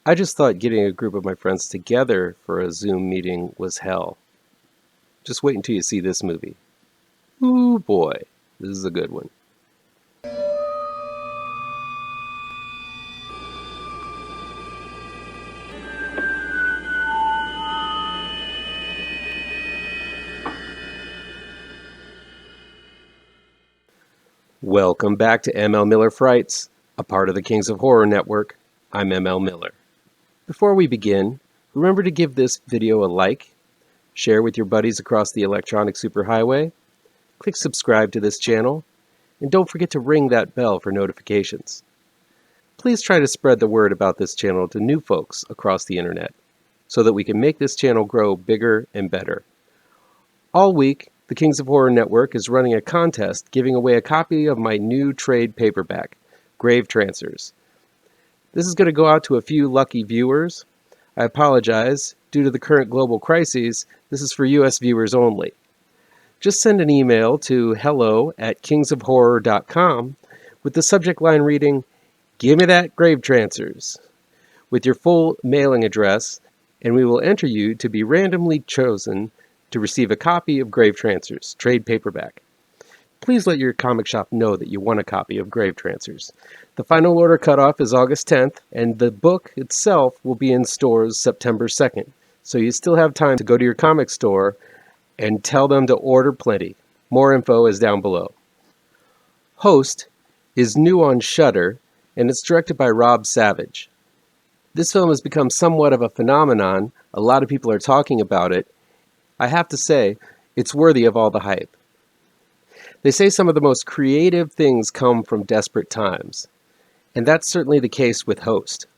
I just thought getting a group of my friends together for a Zoom meeting was hell. Just wait until you see this movie. Ooh boy, this is a good one. Welcome back to ML Miller Frights, a part of the Kings of Horror Network. I'm ML Miller. Before we begin, remember to give this video a like, share with your buddies across the electronic superhighway, click subscribe to this channel, and don't forget to ring that bell for notifications. Please try to spread the word about this channel to new folks across the internet so that we can make this channel grow bigger and better. All week, the Kings of Horror Network is running a contest giving away a copy of my new trade paperback, Grave Trancers. This is going to go out to a few lucky viewers. I apologize. Due to the current global crises, this is for US viewers only. Just send an email to hello@kingsofhorror.com with the subject line reading, "Give me that Grave Trancers," with your full mailing address, and we will enter you to be randomly chosen to receive a copy of Grave Trancers, trade paperback. Please let your comic shop know that you want a copy of Grave Trancers. The final order cutoff is August 10th, and the book itself will be in stores September 2nd. So you still have time to go to your comic store and tell them to order plenty. More info is down below. Host is new on Shudder, and it's directed by Rob Savage. This film has become somewhat of a phenomenon. A lot of people are talking about it. I have to say, it's worthy of all the hype. They say some of the most creative things come from desperate times, and that's certainly the case with Host,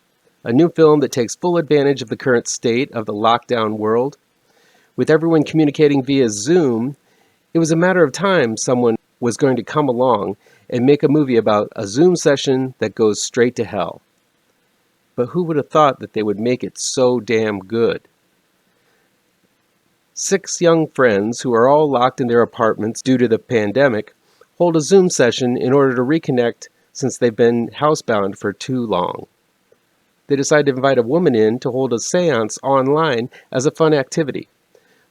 a new film that takes full advantage of the current state of the lockdown world. With everyone communicating via Zoom, it was a matter of time someone was going to come along and make a movie about a Zoom session that goes straight to hell. But who would have thought that they would make it so damn good? 6 young friends who are all locked in their apartments due to the pandemic hold a Zoom session in order to reconnect since they've been housebound for too long. They decide to invite a woman in to hold a seance online as a fun activity.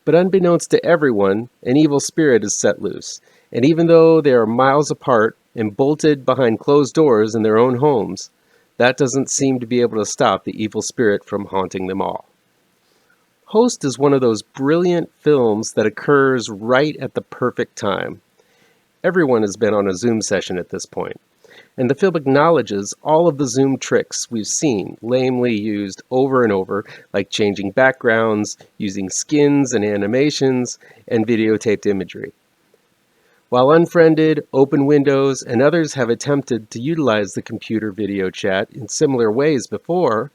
But unbeknownst to everyone, an evil spirit is set loose, and even though they are miles apart and bolted behind closed doors in their own homes, that doesn't seem to be able to stop the evil spirit from haunting them all. Host is one of those brilliant films that occurs right at the perfect time. Everyone has been on a Zoom session at this point, and the film acknowledges all of the Zoom tricks we've seen lamely used over and over, like changing backgrounds, using skins and animations, and videotaped imagery. While Unfriended, Open Windows, and others have attempted to utilize the computer video chat in similar ways before,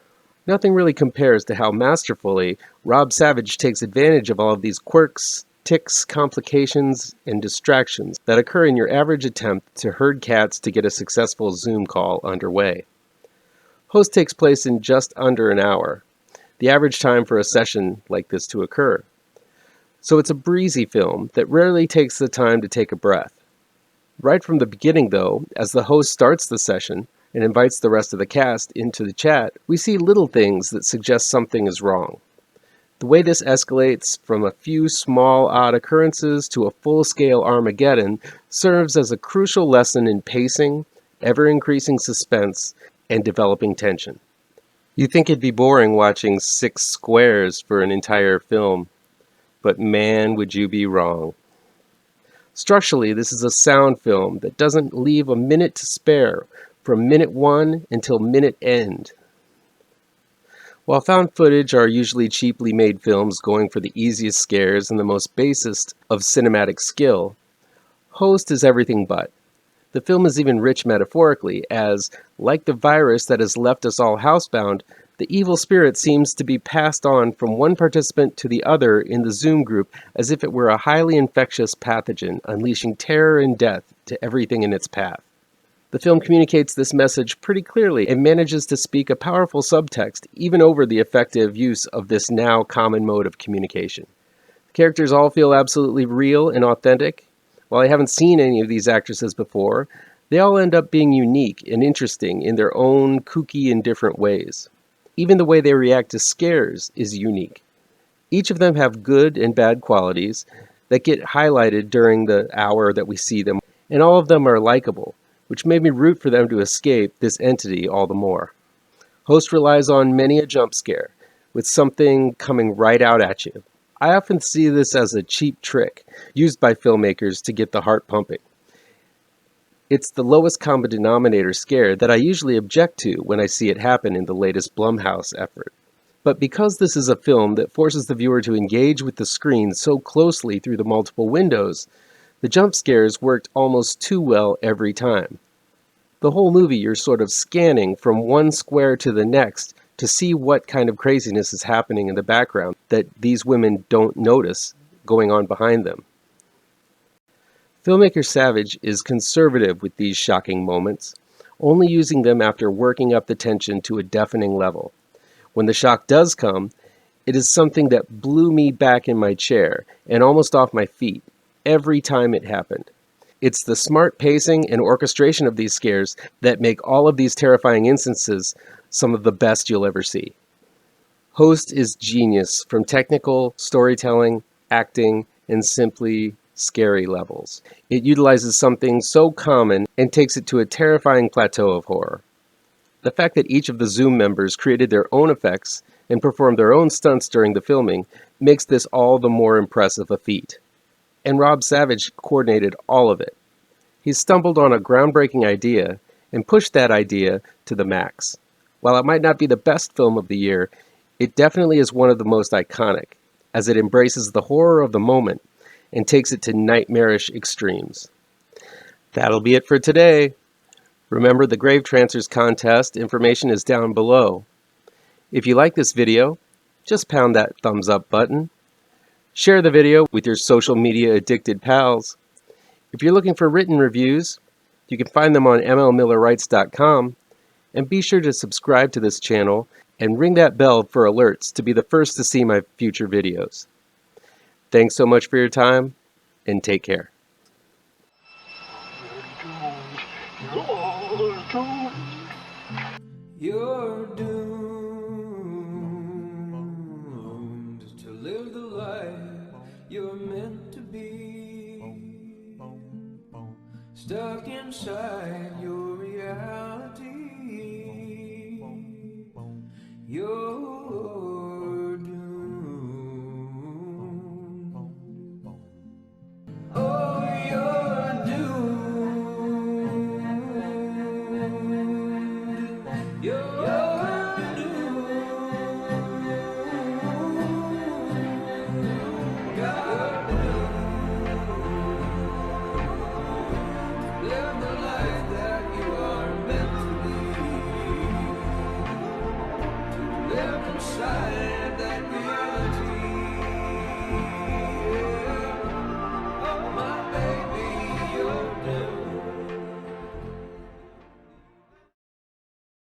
nothing really compares to how masterfully Rob Savage takes advantage of all of these quirks, tics, complications, and distractions that occur in your average attempt to herd cats to get a successful Zoom call underway. Host takes place in just under an hour, the average time for a session like this to occur. So it's a breezy film that rarely takes the time to take a breath. Right from the beginning, though, as the host starts the session and invites the rest of the cast into the chat, we see little things that suggest something is wrong. The way this escalates from a few small odd occurrences to a full-scale Armageddon serves as a crucial lesson in pacing, ever-increasing suspense, and developing tension. You'd think it'd be boring watching 6 squares for an entire film, but man, would you be wrong. Structurally, this is a sound film that doesn't leave a minute to spare from minute 1 until minute end. While found footage are usually cheaply made films going for the easiest scares and the most basest of cinematic skill, Host is everything but. The film is even rich metaphorically as, like the virus that has left us all housebound, the evil spirit seems to be passed on from one participant to the other in the Zoom group as if it were a highly infectious pathogen, unleashing terror and death to everything in its path. The film communicates this message pretty clearly and manages to speak a powerful subtext even over the effective use of this now common mode of communication. The characters all feel absolutely real and authentic. While I haven't seen any of these actresses before, they all end up being unique and interesting in their own kooky and different ways. Even the way they react to scares is unique. Each of them have good and bad qualities that get highlighted during the hour that we see them, and all of them are likable, which made me root for them to escape this entity all the more. Host relies on many a jump scare, with something coming right out at you. I often see this as a cheap trick used by filmmakers to get the heart pumping. It's the lowest common denominator scare that I usually object to when I see it happen in the latest Blumhouse effort. But because this is a film that forces the viewer to engage with the screen so closely through the multiple windows, the jump scares worked almost too well every time. The whole movie you're sort of scanning from one square to the next to see what kind of craziness is happening in the background that these women don't notice going on behind them. Filmmaker Savage is conservative with these shocking moments, only using them after working up the tension to a deafening level. When the shock does come, it is something that blew me back in my chair and almost off my feet every time it happened. It's the smart pacing and orchestration of these scares that make all of these terrifying instances some of the best you'll ever see. Host is genius from technical, storytelling, acting, and simply scary levels. It utilizes something so common and takes it to a terrifying plateau of horror. The fact that each of the Zoom members created their own effects and performed their own stunts during the filming makes this all the more impressive a feat. And Rob Savage coordinated all of it. He stumbled on a groundbreaking idea and pushed that idea to the max. While it might not be the best film of the year, it definitely is one of the most iconic, as it embraces the horror of the moment and takes it to nightmarish extremes. That'll be it for today. Remember, the Grave Trancers contest information is down below. If you like this video, just pound that thumbs up button. Share the video with your social media addicted pals. If you're looking for written reviews, you can find them on mlmillerwrites.com, and be sure to subscribe to this channel and ring that bell for alerts to be the first to see my future videos. Thanks so much for your time, and take care. You're doomed to live the life you're meant to be, stuck inside your reality. You're doomed. Oh, you're doomed. You're doomed. You're doomed. Live the life that you are meant to be. Live inside.